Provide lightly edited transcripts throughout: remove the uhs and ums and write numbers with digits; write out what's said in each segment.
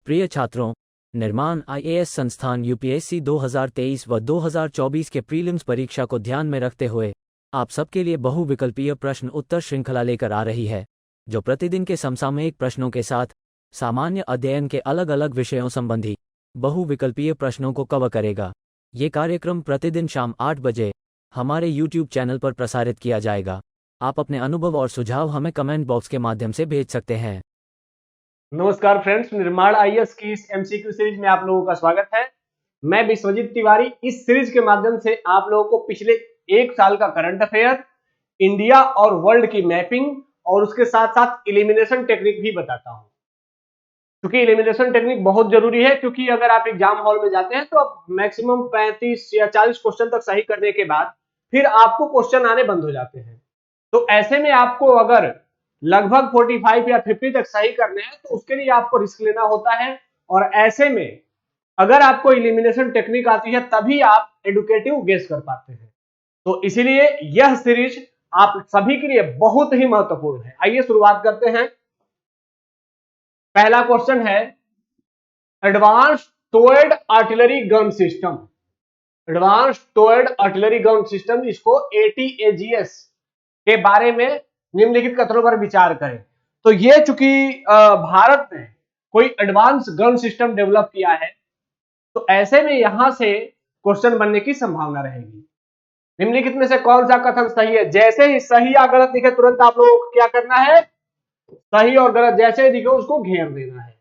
प्रिय छात्रों, निर्माण आईएएस संस्थान यूपीएससी 2023 व 2024 के प्रीलिम्स परीक्षा को ध्यान में रखते हुए आप सबके लिए बहुविकल्पीय प्रश्न उत्तर श्रृंखला लेकर आ रही है, जो प्रतिदिन के समसामयिक प्रश्नों के साथ सामान्य अध्ययन के अलग अलग विषयों संबंधी बहुविकल्पीय प्रश्नों को कवर करेगा। ये कार्यक्रम प्रतिदिन शाम 8 बजे हमारे YouTube चैनल पर प्रसारित किया जाएगा। आप अपने अनुभव और सुझाव हमें कमेंट बॉक्स के माध्यम से भेज सकते हैं। नमस्कार फ्रेंड्स, निर्माण आईएएस की इस एमसीक्यू सीरीज में आप लोगों का स्वागत है। मैं विश्वजीत तिवारी इस सीरीज के माध्यम से आप लोगों को पिछले एक साल का करंट अफेयर, इंडिया और वर्ल्ड की मैपिंग और उसके साथ साथ एलिमिनेशन टेक्निक भी बताता हूं। क्योंकि एलिमिनेशन टेक्निक बहुत जरूरी है, क्योंकि अगर आप एग्जाम हॉल में जाते हैं तो आप मैक्सिमम 35 या 40 क्वेश्चन तक सही करने के बाद फिर आपको क्वेश्चन आने बंद हो जाते हैं। तो ऐसे में आपको अगर लगभग 45 या 50 तक सही करने हैं तो उसके लिए आपको रिस्क लेना होता है। और ऐसे में अगर आपको एलिमिनेशन टेक्निक आती है तभी आप एडुकेटिव गेस कर पाते हैं। तो इसीलिए यह सीरीज आप सभी के लिए बहुत ही महत्वपूर्ण है। आइए शुरुआत करते हैं। पहला क्वेश्चन है advance towed artillery gun system. Advance towed artillery gun system, इसको एटीएजीएस के बारे में निम्नलिखित कथनों पर विचार करें। तो ये चूंकि भारत ने कोई एडवांस गन सिस्टम डेवलप किया है, तो ऐसे में यहां से क्वेश्चन बनने की संभावना रहेगी। निम्नलिखित में से कौन सा कथन सही है? जैसे ही सही या गलत दिखे तुरंत आप लोगों को क्या करना है? सही और गलत जैसे ही दिखे उसको घेर देना है।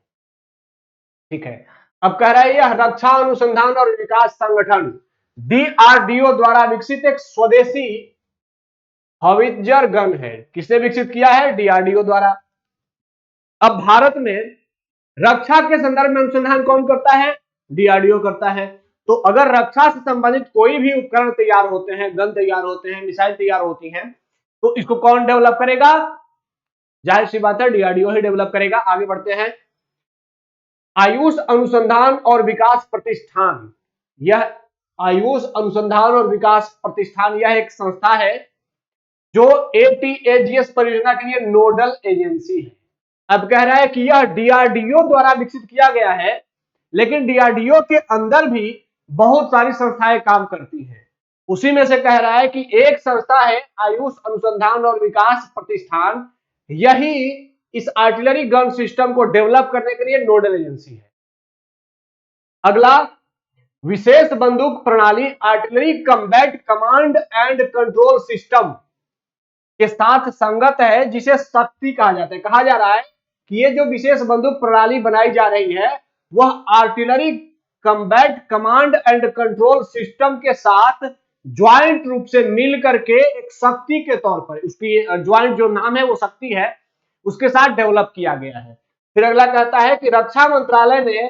ठीक है। अब कह रहा है यह रक्षा अनुसंधान और विकास संगठन डीआरडीओ द्वारा विकसित एक स्वदेशी हॉवित्जर गन है। किसने विकसित किया है? डीआरडीओ द्वारा। अब भारत में रक्षा के संदर्भ में अनुसंधान कौन करता है? डीआरडीओ करता है। तो अगर रक्षा से संबंधित कोई भी उपकरण तैयार होते हैं, गन तैयार होते हैं, मिसाइल तैयार होती हैं, तो इसको कौन डेवलप करेगा? जाहिर सी बात है डीआरडीओ ही डेवलप करेगा। आगे बढ़ते हैं। आयुष अनुसंधान और विकास प्रतिष्ठान, यह आयुष अनुसंधान और विकास प्रतिष्ठान यह एक संस्था है जो एटीएजीएस परियोजना के लिए नोडल एजेंसी है। अब कह रहा है कि यह डीआरडीओ द्वारा विकसित किया गया है, लेकिन डीआरडीओ के अंदर भी बहुत सारी संस्थाएं काम करती हैं। उसी में से कह रहा है कि एक संस्था है आयुष अनुसंधान और विकास प्रतिष्ठान, यही इस आर्टिलरी गन सिस्टम को डेवलप करने के लिए नोडल एजेंसी है। अगला, विशेष बंदूक प्रणाली artillery combat command and control system के साथ संगत है, जिसे शक्ति कहा जाता है। कहा जा रहा है कि ये जो विशेष बंदूक प्रणाली बनाई जा रही है वह artillery combat command and control system के साथ ज्वाइंट रूप से मिल करके एक शक्ति के तौर पर, उसकी ज्वाइंट जो नाम है वो शक्ति है, उसके साथ डेवलप किया गया है। फिर अगला कहता है कि रक्षा मंत्रालय ने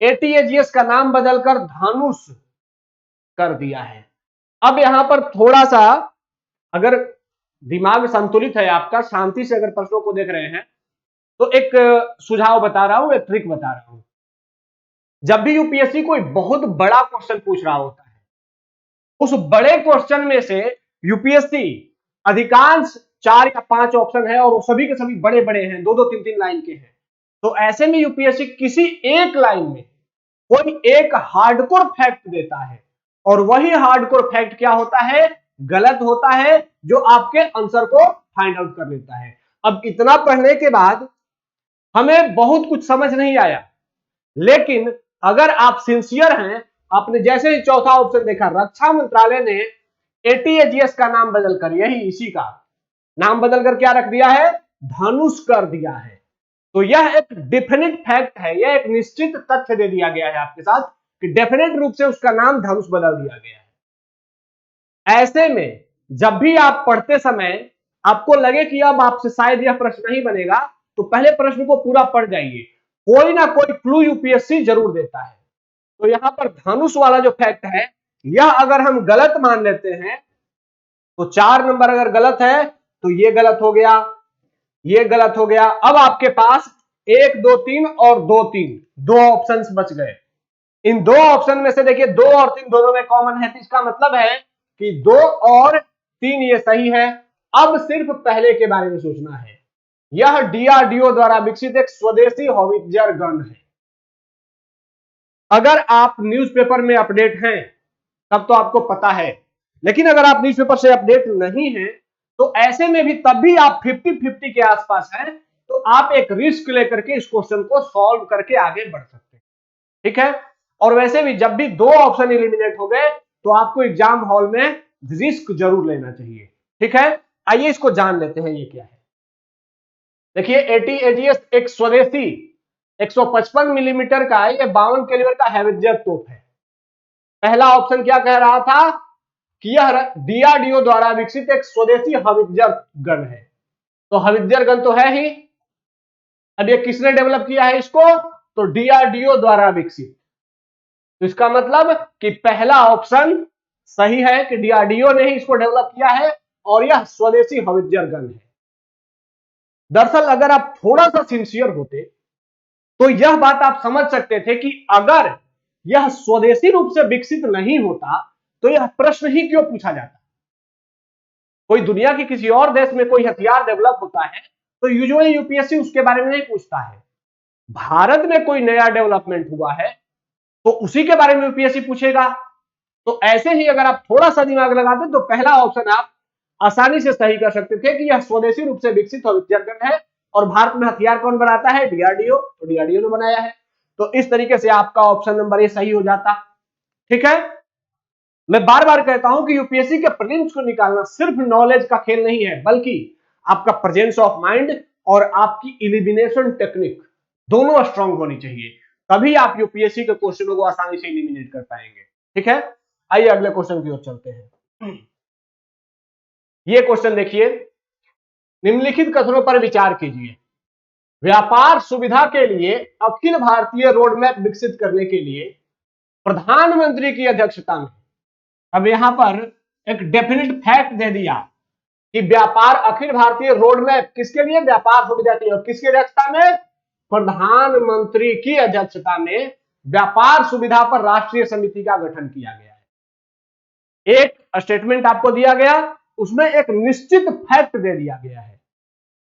एटीएजीएस का नाम बदलकर धनुष कर दिया है। अब यहां पर थोड़ा सा अगर दिमाग संतुलित है आपका, शांति से अगर प्रश्नों को देख रहे हैं, तो एक सुझाव बता रहा हूं, एक ट्रिक बता रहा हूं। जब भी यूपीएससी कोई बहुत बड़ा क्वेश्चन पूछ रहा होता है, उस बड़े क्वेश्चन में से यूपीएससी अधिकांश 4 या 5 ऑप्शन है और वो सभी के सभी बड़े बड़े हैं, 2-2, 3-3 लाइन के हैं। तो ऐसे में यूपीएससी किसी एक लाइन में कोई एक हार्डकोर फैक्ट देता है, और वही हार्डकोर फैक्ट क्या होता है? गलत होता है, जो आपके आंसर को फाइंड आउट कर लेता है। अब इतना पढ़ने के बाद हमें बहुत कुछ समझ नहीं आया, लेकिन अगर आप सिंसियर हैं, आपने जैसे ही चौथा ऑप्शन देखा, रक्षा मंत्रालय ने एटीएजीएस का नाम बदलकर, यही इसी का नाम बदलकर क्या रख दिया है? धनुष कर दिया है। तो यह एक डेफिनेट फैक्ट है, यह एक निश्चित तथ्य दे दिया गया है आपके साथ कि डेफिनेट रूप से उसका नाम धनुष बदल दिया गया है। ऐसे में जब भी आप पढ़ते समय आपको लगे कि अब आपसे शायद यह प्रश्न नहीं बनेगा, तो पहले प्रश्न को पूरा पढ़ जाइए, कोई ना कोई क्लू यूपीएससी जरूर देता है। तो यहां पर धनुष वाला जो फैक्ट है, यह अगर हम गलत मान लेते हैं तो 4 नंबर अगर गलत है तो ये गलत हो गया, ये गलत हो गया। अब आपके पास 1, 2, 3 और 2, 3 दो ऑप्शंस बच गए। इन दो ऑप्शन में से देखिए 2 और 3 दोनों में कॉमन है, तो इसका मतलब है कि 2 और 3 ये सही है। अब सिर्फ पहले के बारे में सोचना है। यह डीआरडीओ द्वारा विकसित एक स्वदेशी हॉवित्जर गन है। अगर आप न्यूज़पेपर में अपडेट हैं तब तो आपको पता है, लेकिन अगर आप न्यूज़पेपर से अपडेट नहीं है तो ऐसे में भी तब भी आप 50-50 के आसपास हैं, तो आप एक रिस्क लेकर के इस क्वेश्चन को सॉल्व करके आगे बढ़ सकते हैं। ठीक है, और वैसे भी जब भी दो ऑप्शन एलिमिनेट हो गए तो आपको एग्जाम हॉल में रिस्क जरूर लेना चाहिए। ठीक है, आइए इसको जान लेते हैं ये क्या है। देखिए AT-AGS एक स्वदेशी 155 मिलीमीटर का ये 52 कैलिबर का हैवित्जर तोप है। पहला ऑप्शन क्या कह रहा था कि यह DRDO द्वारा विकसित एक स्वदेशी हवित्जर गन है, तो हवित्जर गन तो है ही। अब ये किसने डेवलप किया है इसको, तो DRDO द्वारा विकसित। तो इसका मतलब कि पहला ऑप्शन सही है कि DRDO ने ही इसको डेवलप किया है और यह स्वदेशी हवित्जर गन है। दरअसल अगर आप थोड़ा सा सिंसियर होते तो यह बात आप समझ सकते थे कि अगर यह स्वदेशी रूप से विकसित नहीं होता तो यह प्रश्न ही क्यों पूछा जाता। कोई दुनिया के किसी और देश में कोई हथियार डेवलप होता है तो यूजुअली यूपीएससी उसके बारे में नहीं पूछता है। भारत में कोई नया डेवलपमेंट हुआ है तो उसी के बारे में यूपीएससी पूछेगा। तो ऐसे ही अगर आप थोड़ा सा दिमाग लगाते तो पहला ऑप्शन आप आसानी से सही कर सकते थे कि यह स्वदेशी रूप से विकसित हथियार गन है और भारत में हथियार कौन बनाता है, डीआरडीओ, तो डीआरडीओ ने बनाया है। तो इस तरीके से आपका ऑप्शन नंबर ए सही हो जाता। ठीक है, मैं बार बार कहता हूं कि यूपीएससी के प्रीलिम्स को निकालना सिर्फ नॉलेज का खेल नहीं है, बल्कि आपका प्रेजेंस ऑफ माइंड और आपकी इलिमिनेशन टेक्निक दोनों स्ट्रांग होनी चाहिए, तभी आप यूपीएससी के क्वेश्चनों को आसानी से इलिमिनेट कर पाएंगे। ठीक है, आइए अगले क्वेश्चन की ओर चलते हैं। ये क्वेश्चन देखिए, निम्नलिखित कथनों पर विचार कीजिए। व्यापार सुविधा के लिए अखिल भारतीय रोड मैप विकसित करने के लिए प्रधानमंत्री की अध्यक्षता में, अब यहां पर एक डेफिनेट फैक्ट दे दिया कि व्यापार अखिल भारतीय रोड मैप किसके लिए, व्यापार सुविधा के लिए, और किसकी अध्यक्षता में, प्रधानमंत्री की अध्यक्षता में व्यापार सुविधा पर राष्ट्रीय समिति का गठन किया गया है। एक स्टेटमेंट आपको दिया गया, उसमें एक निश्चित फैक्ट दे दिया गया है,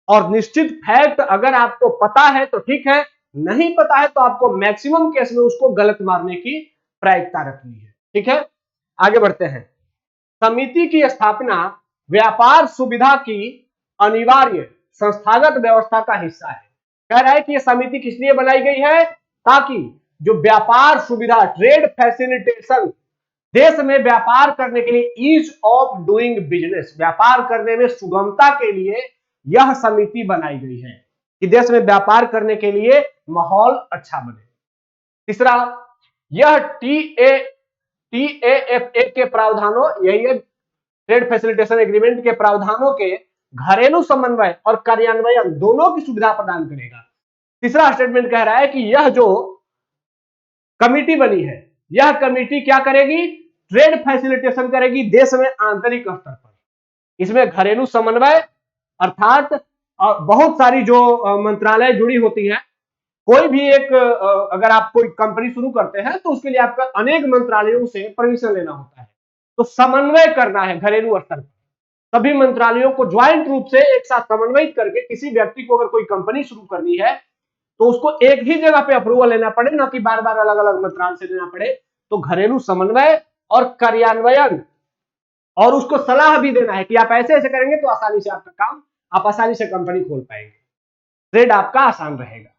और निश्चित फैक्ट अगर आपको पता है तो ठीक है, नहीं पता है तो आपको मैक्सिमम केस में उसको गलत मारने की प्रायिकता रखनी है। ठीक है, आगे बढ़ते हैं। समिति की स्थापना व्यापार सुविधा की अनिवार्य संस्थागत व्यवस्था का हिस्सा है। कह रहा है कि यह समिति किस लिए बनाई गई है, ताकि जो व्यापार सुविधा, ट्रेड फैसिलिटेशन, देश में व्यापार करने के लिए, ईज ऑफ डूइंग बिजनेस, व्यापार करने में सुगमता के लिए यह समिति बनाई गई है कि देश में व्यापार करने के लिए माहौल अच्छा बने। तीसरा, यह TAFA के प्रावधानों, यही है ट्रेड फैसिलिटेशन एग्रीमेंट के प्रावधानों के घरेलू समन्वय और कार्यान्वयन दोनों की सुविधा प्रदान करेगा। तीसरा स्टेटमेंट कह रहा है कि यह जो कमिटी बनी है, यह कमिटी क्या करेगी, ट्रेड फैसिलिटेशन करेगी देश में आंतरिक स्तर पर। इसमें घरेलू समन्वय अर्थात बहुत सारी जो मंत्रालय जुड़ी होती हैं, कोई भी एक अगर आप कोई कंपनी शुरू करते हैं तो उसके लिए आपका अनेक मंत्रालयों से परमिशन लेना होता है, तो समन्वय करना है घरेलू स्तर पर। सभी मंत्रालयों को ज्वाइंट रूप से एक साथ समन्वयित करके किसी व्यक्ति को अगर कोई कंपनी शुरू करनी है तो उसको एक ही जगह पे अप्रूवल लेना पड़े, ना कि बार बार अलग अलग मंत्रालय से लेना पड़े। तो घरेलू समन्वय और कार्यान्वयन, और उसको सलाह भी देना है कि आप ऐसे ऐसे करेंगे तो आसानी से आपका काम, आप आसानी से कंपनी खोल पाएंगे, ट्रेड आपका आसान रहेगा,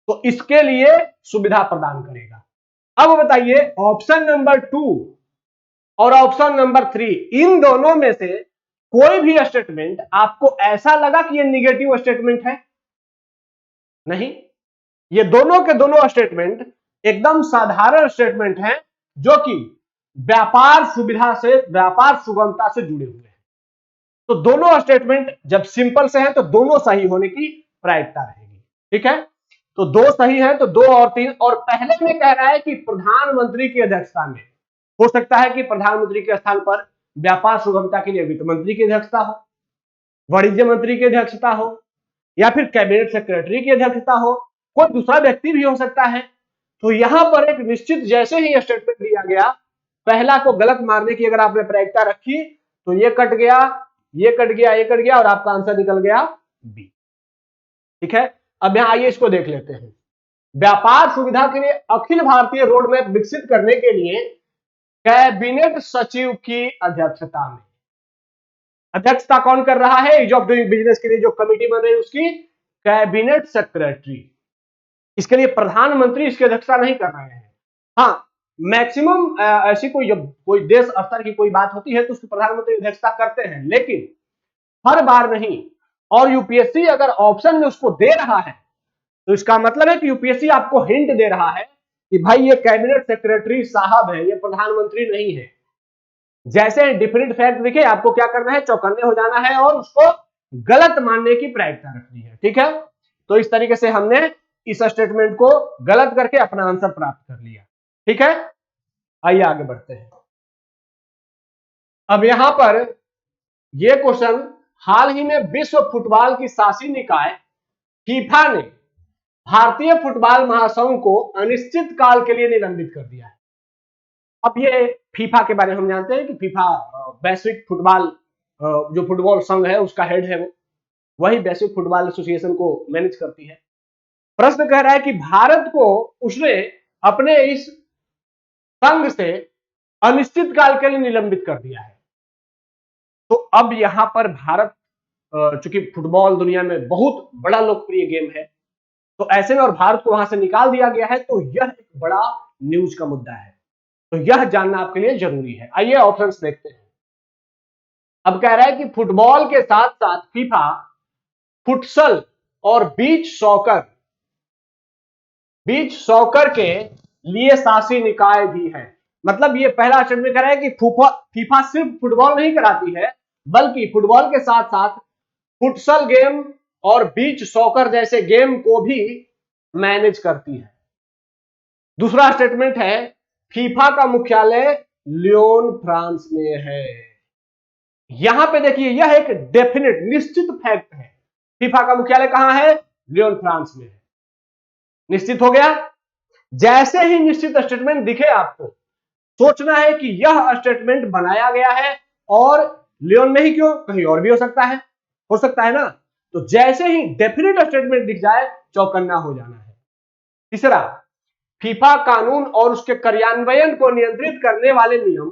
तो इसके लिए सुविधा प्रदान करेगा। अब बताइए ऑप्शन नंबर 2 और ऑप्शन नंबर 3, इन दोनों में से कोई भी स्टेटमेंट आपको ऐसा लगा कि ये निगेटिव स्टेटमेंट है? नहीं, ये दोनों के दोनों स्टेटमेंट एकदम साधारण स्टेटमेंट हैं जो कि व्यापार सुविधा से, व्यापार सुगमता से जुड़े हुए हैं। तो दोनों स्टेटमेंट जब सिंपल से हैं तो दोनों सही होने की प्रायिकता रहेगी। ठीक है, तो 2 सही है तो 2 और 3, और पहले में कह रहा है कि प्रधानमंत्री की अध्यक्षता में, हो सकता है कि प्रधानमंत्री के स्थान पर व्यापार सुगमता के लिए वित्त मंत्री की अध्यक्षता हो, वाणिज्य मंत्री की अध्यक्षता हो, या फिर कैबिनेट सेक्रेटरी की अध्यक्षता हो, कोई दूसरा व्यक्ति भी हो सकता है। तो यहां पर एक निश्चित, जैसे ही स्टेटमेंट दिया गया, पहला को गलत मारने की अगर आपने प्रायिकता रखी तो ये कट गया, ये कट गया, ये कट गया, और आपका आंसर निकल गया बी। ठीक है, अब यहां आइए इसको देख लेते हैं। व्यापार सुविधा के लिए अखिल भारतीय रोड मैप विकसित करने के लिए कैबिनेट सचिव की अध्यक्षता में, अध्यक्षता कौन कर रहा है? ईज ऑफ डूइंग बिजनेस के लिए जो कमेटी बन रही है उसकी कैबिनेट सेक्रेटरी। इसके लिए प्रधानमंत्री इसकी अध्यक्षता नहीं कर रहे हैं। हाँ, मैक्सिमम ऐसी कोई जब कोई देश स्तर की कोई बात होती है तो उसकी प्रधानमंत्री अध्यक्षता करते हैं, लेकिन हर बार नहीं। और यूपीएससी अगर ऑप्शन में उसको दे रहा है तो इसका मतलब है कि यूपीएससी आपको हिंट दे रहा है कि भाई ये कैबिनेट सेक्रेटरी साहब है, ये प्रधानमंत्री नहीं है। जैसे डिफरेंट फैक्ट दिखे आपको क्या करना है, चौकन्ने हो जाना है और उसको गलत मानने की प्रयत्न रखनी है। ठीक है, तो इस तरीके से हमने इस स्टेटमेंट को गलत करके अपना आंसर प्राप्त कर लिया। ठीक है, आइए आगे बढ़ते हैं। अब यहां पर यह क्वेश्चन, हाल ही में विश्व फुटबॉल की शासी निकाय फीफा ने भारतीय फुटबॉल महासंघ को अनिश्चित काल के लिए निलंबित कर दिया है। अब ये फीफा के बारे में हम जानते हैं कि फीफा वैश्विक फुटबॉल जो फुटबॉल संघ है उसका हेड है, वो वही वैश्विक फुटबॉल एसोसिएशन को मैनेज करती है। प्रश्न कह रहा है कि भारत को उसने अपने इस संघ से अनिश्चित काल के लिए निलंबित कर दिया है। तो अब यहां पर भारत, चूंकि फुटबॉल दुनिया में बहुत बड़ा लोकप्रिय गेम है, तो ऐसे में और भारत को वहां से निकाल दिया गया है, तो यह एक बड़ा न्यूज का मुद्दा है, तो यह जानना आपके लिए जरूरी है। आइए ऑप्शंस देखते हैं। अब कह रहा है कि फुटबॉल के साथ साथ फीफा फुटसल और बीच सॉकर के लिए शासी निकाय भी है। मतलब ये पहला स्टेटमेंट कह रहा है कि फीफा सिर्फ फुटबॉल नहीं कराती है, बल्कि फुटबॉल के साथ साथ फुटसल गेम और बीच सॉकर जैसे गेम को भी मैनेज करती है। दूसरा स्टेटमेंट है, फीफा का मुख्यालय लियोन फ्रांस में है। यहां पे देखिए, यह एक डेफिनेट निश्चित फैक्ट है, फीफा का मुख्यालय कहां है? लियोन फ्रांस में है। निश्चित हो गया। जैसे ही निश्चित स्टेटमेंट दिखे आपको सोचना है कि यह स्टेटमेंट बनाया गया है और लियोन में ही क्यों, कहीं और भी हो सकता है ना। तो जैसे ही डेफिनेट स्टेटमेंट दिख जाए चौकन्ना हो जाना है। तीसरा, फीफा कानून और उसके कार्यान्वयन को नियंत्रित करने वाले नियम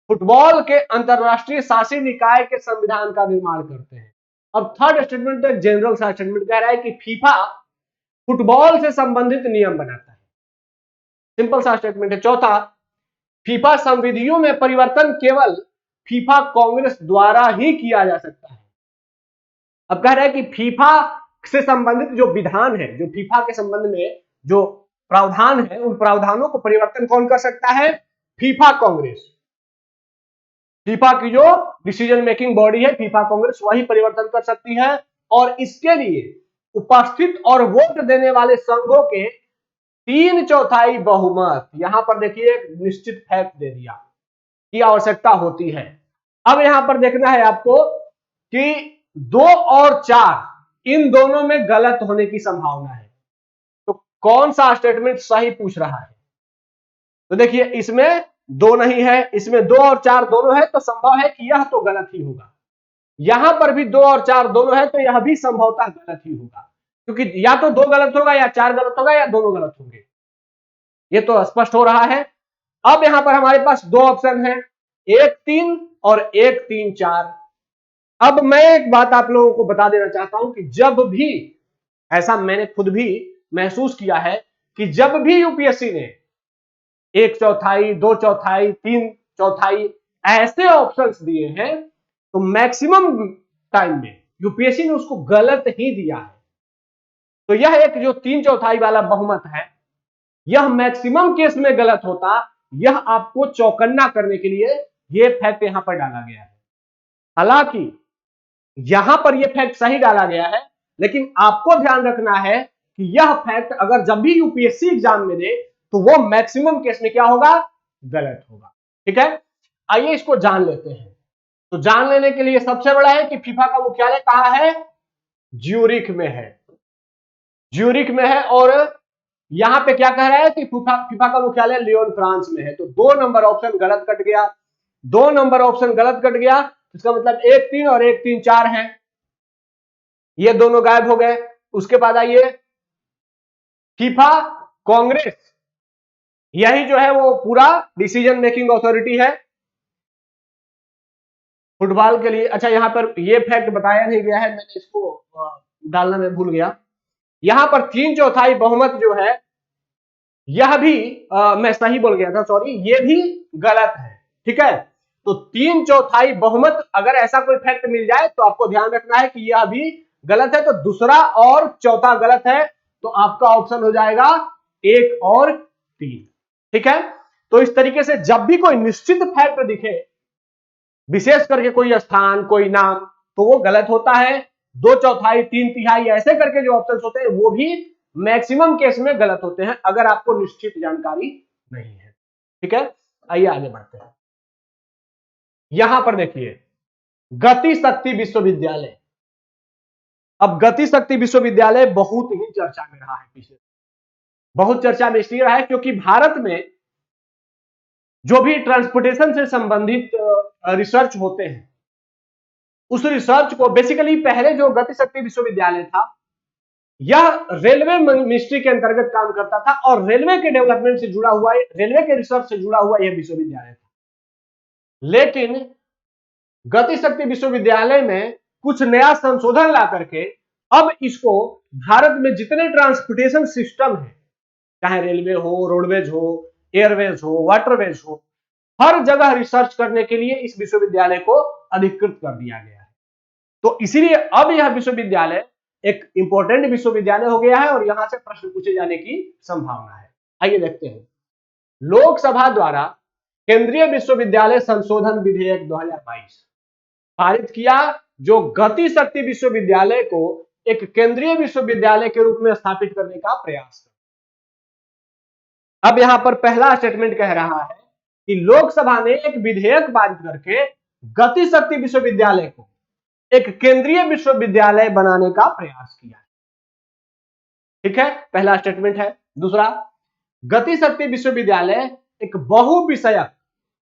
फुटबॉल के अंतरराष्ट्रीय शासी निकाय के संविधान का निर्माण करते हैं। अब थर्ड स्टेटमेंट एक जनरल सा स्टेटमेंट कह रहा है कि फीफा फुटबॉल से संबंधित नियम बनाता है। सिंपल सा स्टेटमेंट है। चौथा, फीफा संविधियों में परिवर्तन केवल फीफा कांग्रेस द्वारा ही किया जा सकता है। अब कह रहा है कि फीफा से संबंधित जो विधान है, जो फीफा के संबंध में जो प्रावधान है, उन प्रावधानों को परिवर्तन कौन कर सकता है? फीफा कांग्रेस। फीफा की जो डिसीजन मेकिंग बॉडी है फीफा कांग्रेस, वही परिवर्तन कर सकती है। और इसके लिए उपस्थित और वोट देने वाले संघों के 3/4 बहुमत, यहां पर देखिए निश्चित फैक्ट दे दिया की आवश्यकता होती है। अब यहां पर देखना है आपको कि 2 और 4 इन दोनों में गलत होने की संभावना है, तो कौन सा स्टेटमेंट सही पूछ रहा है? तो देखिए इसमें 2 नहीं है, इसमें 2 और 4 दोनों है, तो संभव है कि यह तो गलत ही होगा। यहां पर भी 2 और 4 दोनों है, तो यह भी संभवतः गलत ही होगा, क्योंकि या तो 2 गलत होगा या 4 गलत होगा या दोनों गलत होंगे, ये तो स्पष्ट हो रहा है। अब यहां पर हमारे पास 2 ऑप्शन है, 1 3 और 1 3 4। अब मैं एक बात आप लोगों को बता देना चाहता हूं कि जब भी, ऐसा मैंने खुद भी महसूस किया है कि जब भी यूपीएससी ने 1/4, 2/4, 3/4 ऐसे ऑप्शंस दिए हैं, तो मैक्सिमम टाइम में यूपीएससी ने उसको गलत ही दिया है। तो यह एक जो 3/4 वाला बहुमत है, यह मैक्सिमम केस में गलत होता। यह आपको चौकन्ना करने के लिए यह फैक्ट यहां पर डाला गया है। हालांकि यहां पर यह फैक्ट सही डाला गया है, लेकिन आपको ध्यान रखना है कि यह फैक्ट अगर जब भी यूपीएससी एग्जाम में दे तो वो मैक्सिमम केस में क्या होगा? गलत होगा। ठीक है, आइए इसको जान लेते हैं। तो जान लेने के लिए सबसे बड़ा है कि फीफा का मुख्यालय कहां है? ज्यूरिख में है, ज्यूरिख में है। और यहां पे क्या कह रहा है कि फीफा का मुख्यालय लियोन फ्रांस में है, तो 2 नंबर ऑप्शन गलत कट गया। 2 नंबर ऑप्शन गलत कट गया, इसका मतलब 1 3 और 1 3 4 है, ये दोनों गायब हो गए। उसके बाद आइए, फीफा कांग्रेस, यही जो है वो पूरा डिसीजन मेकिंग अथॉरिटी है फुटबॉल के लिए। अच्छा, यहां पर ये फैक्ट बताया नहीं गया है, मैंने इसको डालना मैं भूल गया। यहां पर 3/4 बहुमत जो है, यह भी मैं सही बोल गया था, सॉरी, ये भी गलत है। ठीक है, तो 3/4 बहुमत अगर ऐसा कोई फैक्ट मिल जाए तो आपको ध्यान रखना है कि यह भी गलत है, तो दूसरा और चौथा गलत है, तो आपका ऑप्शन हो जाएगा 1 और 3। ठीक है, तो इस तरीके से जब भी कोई निश्चित फैक्ट दिखे, विशेष करके कोई स्थान, कोई नाम, तो वो गलत होता है। 2/4, 3/3 ऐसे करके जो ऑप्शन होते हैं वो भी मैक्सिमम केस में गलत होते हैं, अगर आपको निश्चित जानकारी नहीं है। ठीक है, आइए आगे बढ़ते हैं। यहां पर देखिए, गति शक्ति विश्वविद्यालय। अब गति शक्ति विश्वविद्यालय बहुत ही चर्चा में रहा है, पिछले बहुत चर्चा में इसलिए रहा है क्योंकि भारत में जो भी ट्रांसपोर्टेशन से संबंधित रिसर्च होते हैं, उस रिसर्च को बेसिकली पहले जो गति शक्ति विश्वविद्यालय था, यह रेलवे मिनिस्ट्री के अंतर्गत काम करता था और रेलवे के डेवलपमेंट से जुड़ा हुआ, रेलवे के रिसर्च से जुड़ा हुआ यह विश्वविद्यालय था। लेकिन गति शक्ति विश्वविद्यालय में कुछ नया संशोधन ला करके अब इसको भारत में जितने ट्रांसपोर्टेशन सिस्टम है, चाहे रेलवे हो, रोडवेज हो, एयरवेज हो, वाटरवेज हो, हर जगह रिसर्च करने के लिए इस विश्वविद्यालय को अधिकृत कर दिया गया है। तो इसीलिए अब यह विश्वविद्यालय एक इंपॉर्टेंट विश्वविद्यालय हो गया है और यहां से प्रश्न पूछे जाने की संभावना है। आइए देखते हैं। लोकसभा द्वारा केंद्रीय विश्वविद्यालय संशोधन विधेयक 2022 पारित किया, जो गति शक्ति विश्वविद्यालय को एक केंद्रीय विश्वविद्यालय के रूप में स्थापित करने का प्रयास कर। अब यहां पर पहला स्टेटमेंट कह रहा है कि लोकसभा ने एक विधेयक पारित करके गति शक्ति विश्वविद्यालय को एक केंद्रीय विश्वविद्यालय बनाने का प्रयास किया। ठीक है, पहला स्टेटमेंट है। दूसरा, गति शक्ति विश्वविद्यालय एक बहुविषयक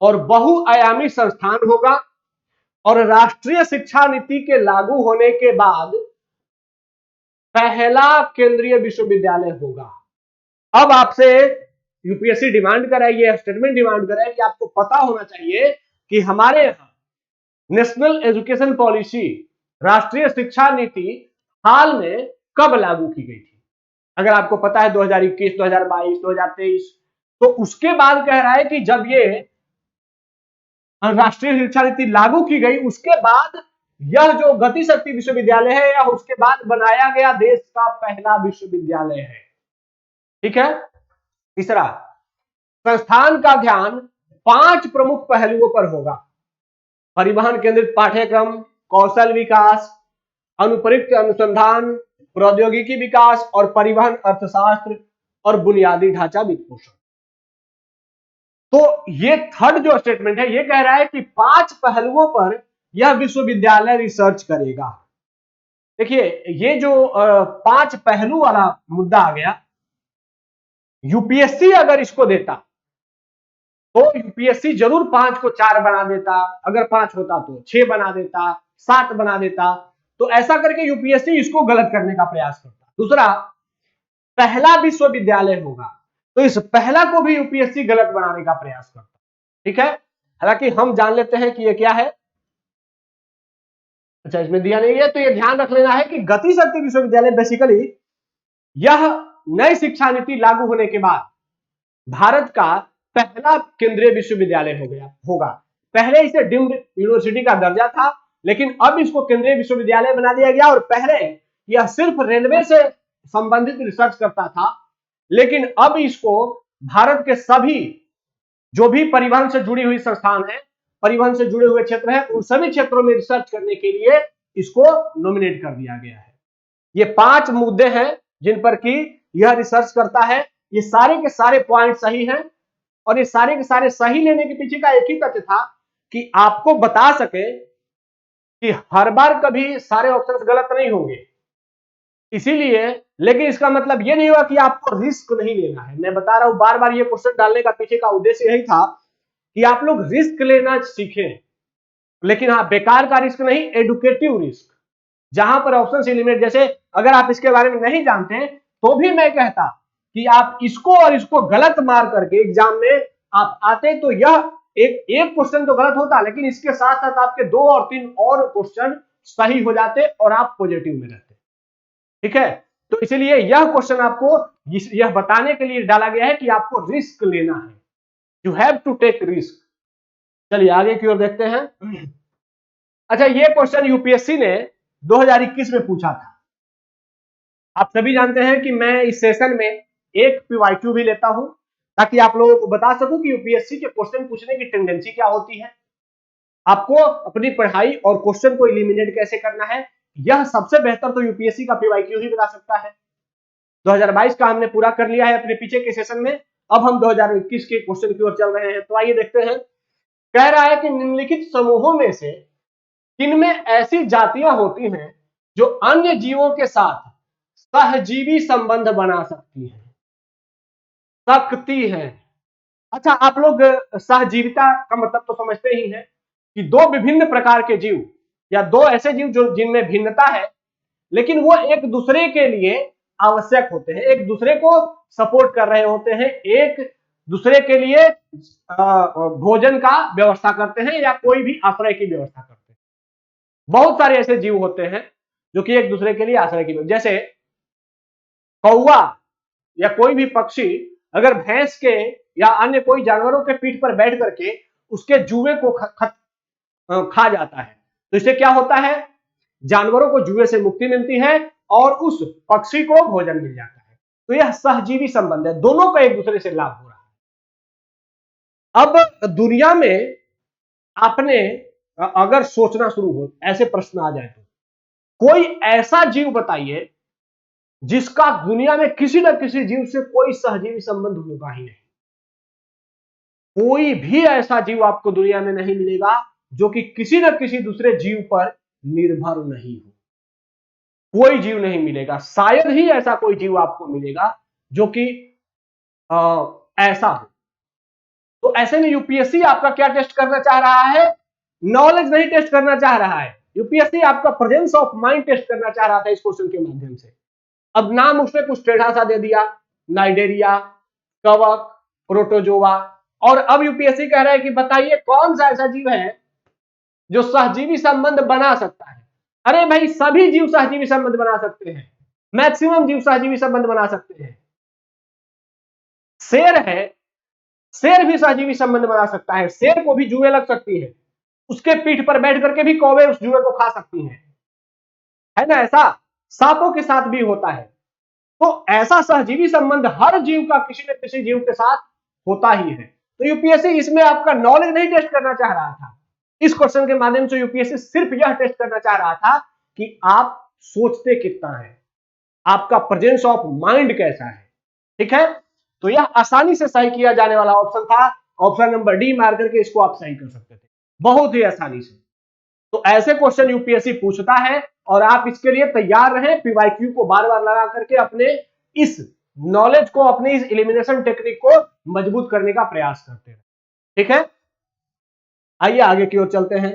और बहुआयामी संस्थान होगा और राष्ट्रीय शिक्षा नीति के लागू होने के बाद पहला केंद्रीय विश्वविद्यालय होगा। अब आपसे यूपीएससी डिमांड कर रही है, स्टेटमेंट डिमांड कर रहा है कि आपको पता होना चाहिए कि हमारे यहां नेशनल एजुकेशन पॉलिसी, राष्ट्रीय शिक्षा नीति हाल में कब लागू की गई थी। अगर आपको पता है 2021, 2022, 2023, तो उसके बाद कह रहा है कि जब ये राष्ट्रीय शिक्षा नीति लागू की गई, उसके बाद यह जो गति शक्ति विश्वविद्यालय है, यह उसके बाद बनाया गया देश का पहला विश्वविद्यालय है। ठीक है। तीसरा, संस्थान का ध्यान 5 प्रमुख पहलुओं पर होगा: परिवहन केंद्रित पाठ्यक्रम, कौशल विकास, अनुप्रयुक्त अनुसंधान, प्रौद्योगिकी विकास और परिवहन अर्थशास्त्र और बुनियादी ढांचा वित्तपोषण। तो ये थर्ड जो स्टेटमेंट है, ये कह रहा है कि 5 पहलुओं पर यह विश्वविद्यालय रिसर्च करेगा। देखिए, ये जो 5 पहलू वाला मुद्दा आ गया, यूपीएससी अगर इसको देता तो यूपीएससी जरूर 5 को 4 बना देता, अगर 5 होता तो 6 बना देता, 7 बना देता। तो ऐसा करके यूपीएससी इसको गलत करने का प्रयास करता। दूसरा, पहला विश्वविद्यालय होगा, तो इस पहला को भी यूपीएससी गलत बनाने का प्रयास करता। ठीक है, हालांकि हम जान लेते हैं कि ये क्या है। अच्छा, इसमें दिया नहीं है, तो ये ध्यान रख लेना है कि गति शक्ति विश्वविद्यालय बेसिकली यह नई शिक्षा नीति लागू होने के बाद भारत का पहला केंद्रीय विश्वविद्यालय होगा। पहले इसे डीम्ड यूनिवर्सिटी का दर्जा था, लेकिन अब इसको केंद्रीय विश्वविद्यालय बना दिया गया। और पहले यह सिर्फ रेलवे से संबंधित रिसर्च करता था, लेकिन अब इसको भारत के सभी जो भी परिवहन से जुड़ी हुई संस्थान है, परिवहन से जुड़े हुए क्षेत्र हैं, उन सभी क्षेत्रों में रिसर्च करने के लिए इसको नॉमिनेट कर दिया गया है। ये 5 मुद्दे हैं जिन पर कि यह रिसर्च करता है। ये सारे के सारे पॉइंट सही हैं और ये सारे के सारे सही लेने के पीछे का एक ही तथ्य था कि आपको बता सके कि हर बार कभी सारे ऑप्शंस गलत नहीं होंगे, इसीलिए। लेकिन इसका मतलब ये नहीं हुआ कि आपको रिस्क नहीं लेना है। मैं बता रहा हूं, बार बार ये क्वेश्चन डालने का पीछे का उद्देश्य यही था कि आप लोग रिस्क लेना सीखें, लेकिन हाँ, बेकार का रिस्क नहीं, एडुकेटिव रिस्क, जहां पर ऑप्शन एलिमिनेट। जैसे अगर आप इसके बारे में नहीं जानते तो भी मैं कहता कि आप इसको और इसको गलत मार करके एग्जाम में आप आते तो यह एक क्वेश्चन तो गलत होता, लेकिन इसके साथ साथ आपके 2 और 3 और क्वेश्चन सही हो जाते और आप पॉजिटिव में रहते। ठीक है, तो इसलिए यह क्वेश्चन आपको यह बताने के लिए डाला गया है कि आपको रिस्क लेना है, you have to take risk. चलिए आगे की ओर देखते हैं। अच्छा, ये क्वेश्चन यूपीएससी ने 2021 में पूछा था। आप सभी जानते हैं कि मैं इस सेशन में एक पीवाईक्यू भी लेता हूं ताकि आप लोगों को बता सकूं कि यूपीएससी के क्वेश्चन पूछने की टेंडेंसी क्या होती है, आपको अपनी पढ़ाई और क्वेश्चन को एलिमिनेट कैसे करना है। यह सबसे बेहतर तो यूपीएससी का पीवाईक्यू ही बता सकता है। 2022 का हमने पूरा कर लिया है अपने पीछे के सेशन में, अब हम 2021 के क्वेश्चन की ओर चल रहे हैं। तो आइए देखते हैं। कह रहा है कि निम्नलिखित समूहों में से किनमें ऐसी जातियां होती हैं जो अन्य जीवों के साथ सहजीवी संबंध बना सकती हैं। अच्छा, आप लोग सहजीविता का मतलब तो समझते ही हैं कि दो विभिन्न प्रकार के जीव या दो ऐसे जीव जो जिनमें भिन्नता है लेकिन वो एक दूसरे के लिए आवश्यक होते हैं, एक दूसरे को सपोर्ट कर रहे होते हैं, एक दूसरे के लिए भोजन का व्यवस्था करते हैं या कोई भी आश्रय की व्यवस्था करते हैं। बहुत सारे ऐसे जीव होते हैं जो कि एक दूसरे के लिए आश्रय की व्यवस्था, जैसे कौवा या कोई भी पक्षी अगर भैंस के या अन्य कोई जानवरों के पीठ पर बैठ करके उसके जुए को खा जाता है तो इससे क्या होता है, जानवरों को जुए से मुक्ति मिलती है और उस पक्षी को भोजन मिल जाता है। तो यह सहजीवी संबंध है, दोनों का एक दूसरे से लाभ हो रहा है। अब दुनिया में आपने अगर सोचना शुरू हो, ऐसे प्रश्न आ जाए तो कोई ऐसा जीव बताइए जिसका दुनिया में किसी न किसी जीव से कोई सहजीवी संबंध होगा ही नहीं। कोई भी ऐसा जीव आपको दुनिया में नहीं मिलेगा जो कि किसी न किसी दूसरे जीव पर निर्भर नहीं हो। कोई जीव नहीं मिलेगा, शायद ही ऐसा कोई जीव आपको मिलेगा जो कि ऐसा हो। तो ऐसे में यूपीएससी आपका क्या टेस्ट करना चाह रहा है, नॉलेज नहीं टेस्ट करना चाह रहा है, यूपीएससी आपका प्रेजेंस ऑफ माइंड टेस्ट करना चाह रहा था इस क्वेश्चन के माध्यम से। अब नाम उसने कुछ टेढ़ा सा दे दिया, नाइडेरिया, कवक, प्रोटोजोआ, और अब यूपीएससी कह रहा है कि बताइए कौन सा ऐसा जीव है जो सहजीवी संबंध बना सकता है। अरे भाई, सभी जीव सहजीवी संबंध बना सकते हैं, मैक्सिमम जीव सहजीवी संबंध बना सकते हैं। शेर है, शेर भी सहजीवी संबंध बना सकता है, शेर को भी जुए लग सकती है, उसके पीठ पर बैठ करके भी कौवे उस जुए को खा सकती हैं, है ना। ऐसा सांपों के साथ भी होता है। तो ऐसा सहजीवी संबंध हर जीव का किसी न किसी जीव के साथ होता ही है। तो यूपीएससी इसमें आपका नॉलेज नहीं टेस्ट करना चाह रहा था, इस क्वेश्चन के माध्यम से यूपीएससी सिर्फ यह टेस्ट करना चाह रहा था कि आप सोचते कितना है, आपका प्रेजेंस ऑफ माइंड कैसा है। ठीक है, तो यह आसानी से सही किया जाने वाला ऑप्शन था, ऑप्शन नंबर डी मार करके इसको आप सही कर सकते थे बहुत ही आसानी से। तो ऐसे क्वेश्चन यूपीएससी पूछता है और आप इसके लिए तैयार रहें, पीवाईक्यू को बार बार लगा करके अपने इस नॉलेज को, अपने इस एलिमिनेशन टेक्निक को मजबूत करने का प्रयास करते हैं। ठीक है, आइए आगे की ओर चलते हैं।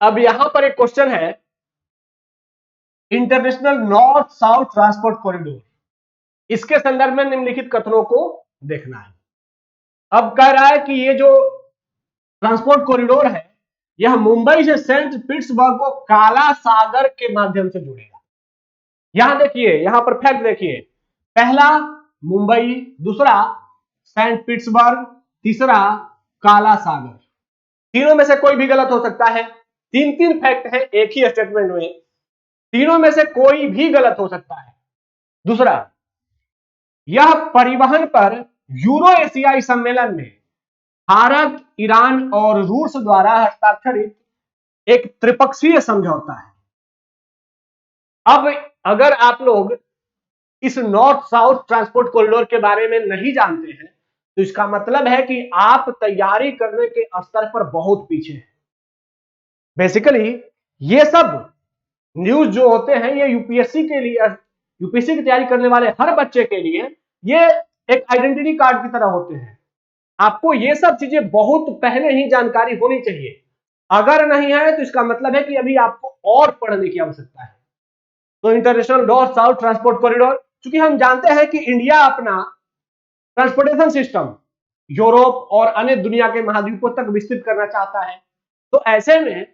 अब यहां पर एक क्वेश्चन है, international north south transport corridor, इसके संदर्भ में निम्नलिखित कथनों को देखना है। अब कह रहा है कि ये जो ट्रांसपोर्ट कॉरिडोर है यह मुंबई से सेंट पीटर्सबर्ग को काला सागर के माध्यम से जुड़ेगा। यहां देखिए, यहां पर फैक्ट देखिए, पहला मुंबई, दूसरा सेंट पीटर्सबर्ग, तीसरा काला सागर। तीनों में से कोई भी गलत हो सकता है, तीन तीन फैक्ट है एक ही स्टेटमेंट में, तीनों में से कोई भी गलत हो सकता है। दूसरा, यह परिवहन पर यूरो एशियाई सम्मेलन में भारत, ईरान और रूस द्वारा हस्ताक्षरित एक त्रिपक्षीय समझौता है। अब अगर आप लोग इस नॉर्थ साउथ ट्रांसपोर्ट कॉरिडोर के बारे में नहीं जानते हैं तो इसका मतलब है कि आप तैयारी करने के स्तर पर बहुत पीछे हैं। बेसिकली ये सब न्यूज जो होते हैं ये यूपीएससी के लिए, यूपीएससी की तैयारी करने वाले हर बच्चे के लिए ये एक आइडेंटिटी कार्ड की तरह होते हैं। आपको ये सब चीजें बहुत पहले ही जानकारी होनी चाहिए, अगर नहीं है तो इसका मतलब है कि अभी आपको और पढ़ने की आवश्यकता है। तो international north south transport corridor, क्योंकि हम जानते हैं कि इंडिया अपना ट्रांसपोर्टेशन सिस्टम यूरोप और अन्य दुनिया के महाद्वीपों तक विस्तृत करना चाहता है, तो ऐसे में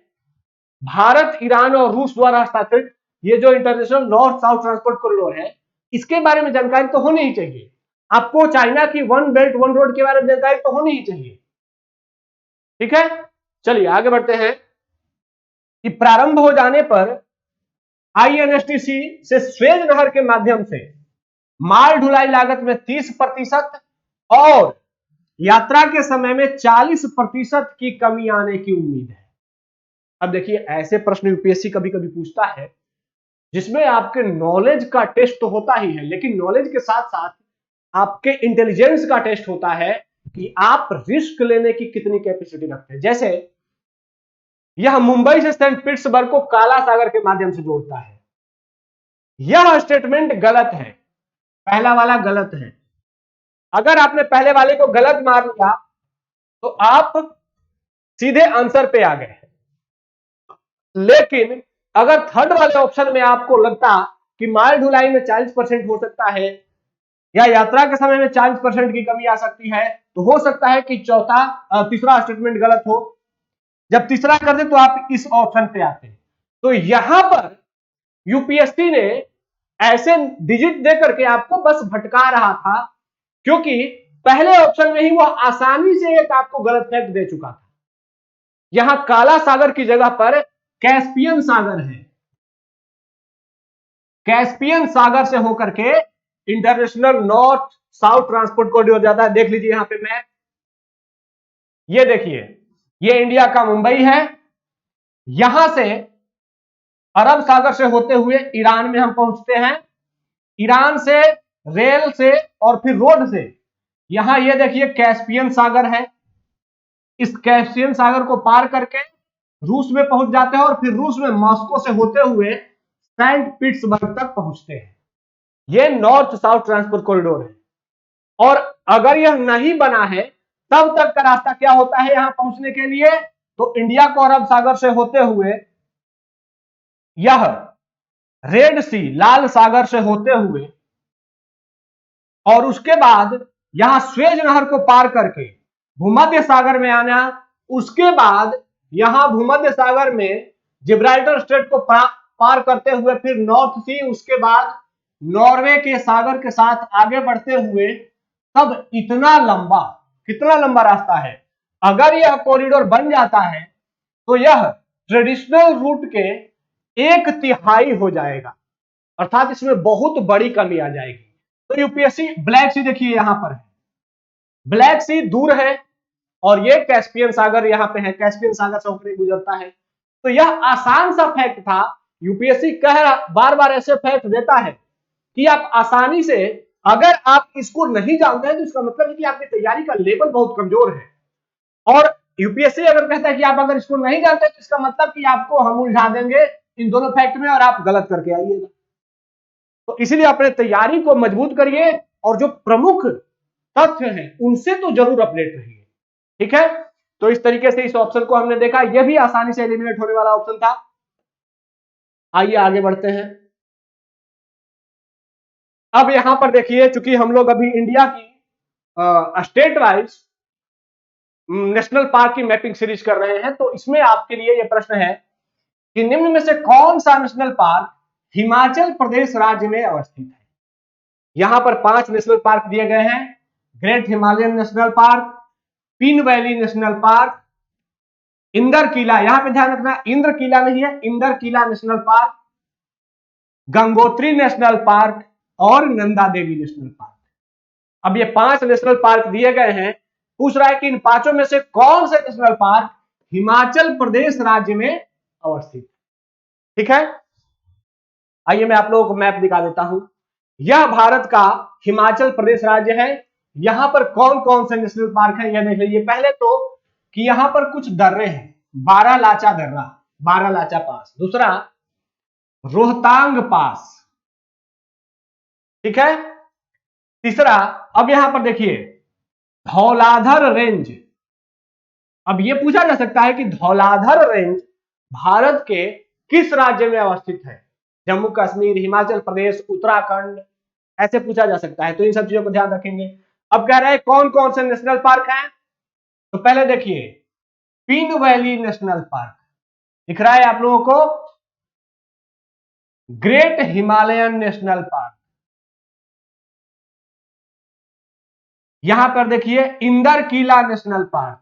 भारत, ईरान और रूस द्वारा हस्ताक्षरित ये जो international north south transport corridor है, इसके बारे में जानकारी तो होनी ही चाहिए। आपको चाइना की वन बेल्ट वन रोड के बारे में जानकारी तो होनी ही चाहिए। ठीक है, चलिए आगे बढ़ते हैं कि प्रारंभ हो जाने पर INSTC से स्वेज नहर के माध्यम से माल ढुलाई लागत में 30% और यात्रा के समय में 40% की कमी आने की उम्मीद है। अब देखिए, ऐसे प्रश्न यूपीएससी कभी कभी पूछता है जिसमें आपके नॉलेज का टेस्ट तो होता ही है, लेकिन नॉलेज के साथ साथ आपके इंटेलिजेंस का टेस्ट होता है कि आप रिस्क लेने की कितनी कैपेसिटी रखते हैं। जैसे यह मुंबई से सेंट पीटर्सबर्ग को काला सागर के माध्यम से जोड़ता है, यह स्टेटमेंट गलत है, पहला वाला गलत है। अगर आपने पहले वाले को गलत मान लिया तो आप सीधे आंसर पे आ गए। लेकिन अगर थर्ड वाले ऑप्शन में आपको लगता कि माल ढुलाई में 40% हो सकता है या यात्रा के समय में 40% की कमी आ सकती है, तो हो सकता है कि तीसरा स्टेटमेंट गलत हो। जब तीसरा कर दे तो आप इस ऑप्शन पे आते हैं। तो यहां पर यूपीएससी ने ऐसे डिजिट दे करके आपको बस भटका रहा था, क्योंकि पहले ऑप्शन में ही वो आसानी से एक आपको गलत फैक्ट दे चुका था। यहां काला सागर की जगह पर कैस्पियन सागर है। कैस्पियन सागर से होकर के international north south transport corridor जाता है। देख लीजिए यहां पे मैप, ये देखिए, ये इंडिया का मुंबई है, यहां से अरब सागर से होते हुए ईरान में हम पहुंचते हैं, ईरान से रेल से और फिर रोड से यहां ये देखिए कैस्पियन सागर है। इस कैस्पियन सागर को पार करके रूस में पहुंच जाते हैं और फिर रूस में मॉस्को से होते हुए सेंट पीटर्सबर्ग तक पहुंचते हैं। ये नॉर्थ साउथ ट्रांसपोर्ट कॉरिडोर है। और अगर यह नहीं बना है तब तक का रास्ता क्या होता है यहां पहुंचने के लिए, तो इंडिया को अरब सागर से होते हुए यह रेड सी लाल सागर से होते हुए और उसके बाद यहां स्वेज नहर को पार करके भूमध्य सागर में आना, उसके बाद यहां भूमध्य सागर में जिब्राल्टर स्ट्रेट को पार करते हुए फिर नॉर्थ सी, उसके बाद नॉर्वे के सागर के साथ आगे बढ़ते हुए, तब इतना लंबा, कितना लंबा रास्ता है। अगर यह कॉरिडोर बन जाता है तो यह ट्रेडिशनल रूट के 1/3 हो जाएगा, अर्थात इसमें बहुत बड़ी कमी आ जाएगी। तो यूपीएससी ब्लैक सी देखिए यहां पर है, ब्लैक सी दूर है और ये कैस्पियन सागर यहां पे है, कैस्पियन सागर से होकर गुजरता है। तो यह आसान सा फैक्ट था। यूपीएससी बार बार ऐसे फैक्ट देता है कि आप आसानी से, अगर आप इसको नहीं जानते हैं तो इसका मतलब है कि आपकी तैयारी का लेवल बहुत कमजोर है। और यूपीएससी अगर कहता है कि आप अगर इसको नहीं जानते तो इसका मतलब कि आपको हम उलझा देंगे इन दोनों फैक्ट में और आप गलत करके आइएगा। तो इसीलिए अपने तैयारी को मजबूत करिए और जो प्रमुख तथ्य हैं उनसे तो जरूर अपडेट रहिए। ठीक है, तो इस तरीके से इस ऑप्शन को हमने देखा, यह भी आसानी से एलिमिनेट होने वाला ऑप्शन था। आइए आगे बढ़ते हैं। अब यहां पर देखिए, चूंकि हम लोग अभी इंडिया की स्टेट वाइज नेशनल पार्क की मैपिंग सीरीज कर रहे हैं, तो इसमें आपके लिए यह प्रश्न है कि निम्न में से कौन सा नेशनल पार्क हिमाचल प्रदेश राज्य में अवस्थित है। यहां पर 5 नेशनल पार्क दिए गए हैं। Great Himalayan national park, Pin valley national park, Inder Kila, यहां पे ध्यान रखना इंद्र किला नहीं है, Inder Kila national park, Gangotri national park और नंदा देवी नेशनल पार्क। अब ये 5 नेशनल पार्क दिए गए हैं, पूछ रहा है कि इन 5 में से कौन से नेशनल पार्क हिमाचल प्रदेश राज्य में अवस्थित है। ठीक है, आइए मैं आप लोगों को मैप दिखा देता हूं। यह भारत का हिमाचल प्रदेश राज्य है। यहां पर कौन कौन से नेशनल पार्क है यह देख लीजिए। पहले तो कि यहां पर कुछ दर्रे हैं, बारालाचा दर्रा, बारालाचा पास, दूसरा रोहतांग पास, ठीक है, तीसरा, अब यहां पर देखिए धौलाधर रेंज। अब यह पूछा जा सकता है कि धौलाधर रेंज भारत के किस राज्य में अवस्थित है। जम्मू कश्मीर, हिमाचल प्रदेश, उत्तराखंड, ऐसे पूछा जा सकता है। तो इन सब चीजों को ध्यान रखेंगे। अब कह रहे हैं कौन कौन से नेशनल पार्क हैं। तो पहले देखिए पीन वैली नेशनल पार्क दिख रहा है आप लोगों को, ग्रेट हिमालयन नेशनल पार्क, यहां पर देखिए इंदरकीला नेशनल पार्क,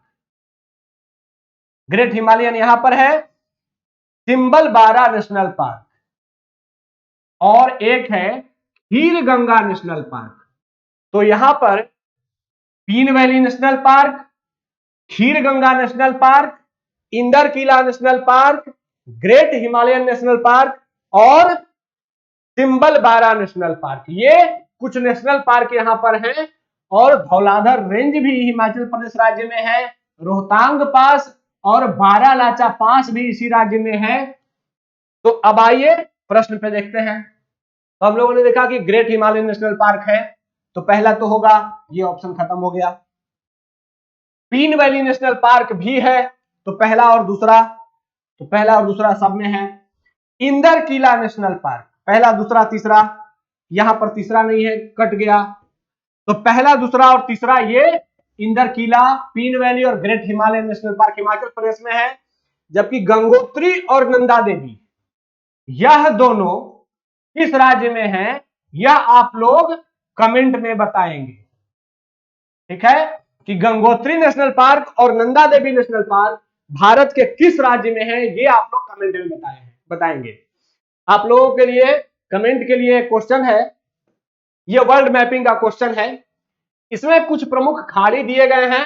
ग्रेट हिमालयन यहां पर है, सिंबलबारा नेशनल पार्क, और एक है खीर गंगा नेशनल पार्क। तो यहां पर Pin valley national park, Khir Ganga national park, Inderkila national park, great Himalayan national park और सिंबलबारा नेशनल पार्क, ये कुछ नेशनल पार्क यहां पर हैं। और धौलाधर रेंज भी हिमाचल प्रदेश राज्य में है, रोहतांग पास और बारालाचा पास भी इसी राज्य में है। तो अब आइए प्रश्न पे देखते हैं। तो हम लोगों ने देखा कि ग्रेट हिमालयन नेशनल पार्क है, तो पहला तो होगा, ये ऑप्शन खत्म हो गया। पीन वैली नेशनल पार्क भी है, तो पहला और दूसरा, तो पहला और दूसरा सब में है। इंदरकीला नेशनल पार्क, पहला दूसरा तीसरा, यहां पर तीसरा नहीं है, कट गया। तो पहला दूसरा और तीसरा ये इंदरकीला, पीन वैली और great Himalayan national park Himachal Pradesh में है। जबकि गंगोत्री और नंदा देवी यह दोनों किस राज्य में है, यह आप लोग कमेंट में बताएंगे। ठीक है, कि गंगोत्री नेशनल पार्क और नंदा देवी नेशनल पार्क भारत के किस राज्य में है, ये आप लोग कमेंट में बताएंगे। आप लोगों के लिए कमेंट के लिए क्वेश्चन है, ये वर्ल्ड मैपिंग का क्वेश्चन है। इसमें कुछ प्रमुख खाड़ी दिए गए हैं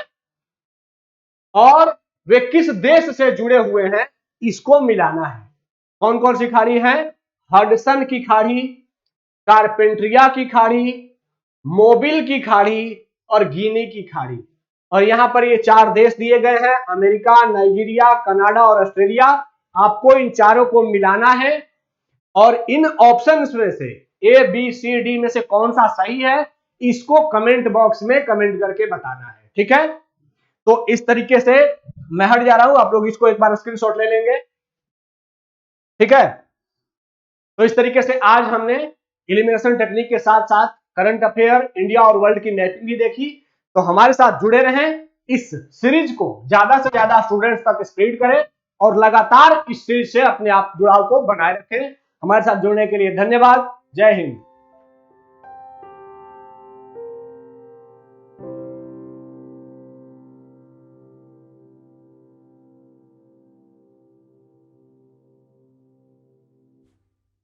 और वे किस देश से जुड़े हुए हैं, इसको मिलाना है। कौन कौन सी खाड़ी है? हडसन की खाड़ी, कारपेंट्रिया की खाड़ी, मोबिल की खाड़ी और गिनी की खाड़ी। और यहां पर ये 4 देश दिए गए हैं, अमेरिका, नाइजीरिया, कनाडा और ऑस्ट्रेलिया। आपको इन चारों को मिलाना है और इन ऑप्शंस में से ए बी सी डी में से कौन सा सही है, इसको कमेंट बॉक्स में कमेंट करके बताना है। ठीक है, तो इस तरीके से मैं हट जा रहा हूं, आप लोग इसको एक बार स्क्रीनशॉट ले लेंगे। ठीक है, तो इस तरीके से आज हमने एलिमिनेशन टेक्निक के साथ साथ करंट अफेयर, इंडिया और वर्ल्ड की मैपिंग भी देखी। तो हमारे साथ जुड़े रहें, इस सीरीज को ज्यादा से ज्यादा स्टूडेंट्स तक स्प्रेड करें और लगातार इस सीरीज से अपने आप जुड़ाव को बनाए रखें। हमारे साथ जुड़ने के लिए धन्यवाद। जय हिंद।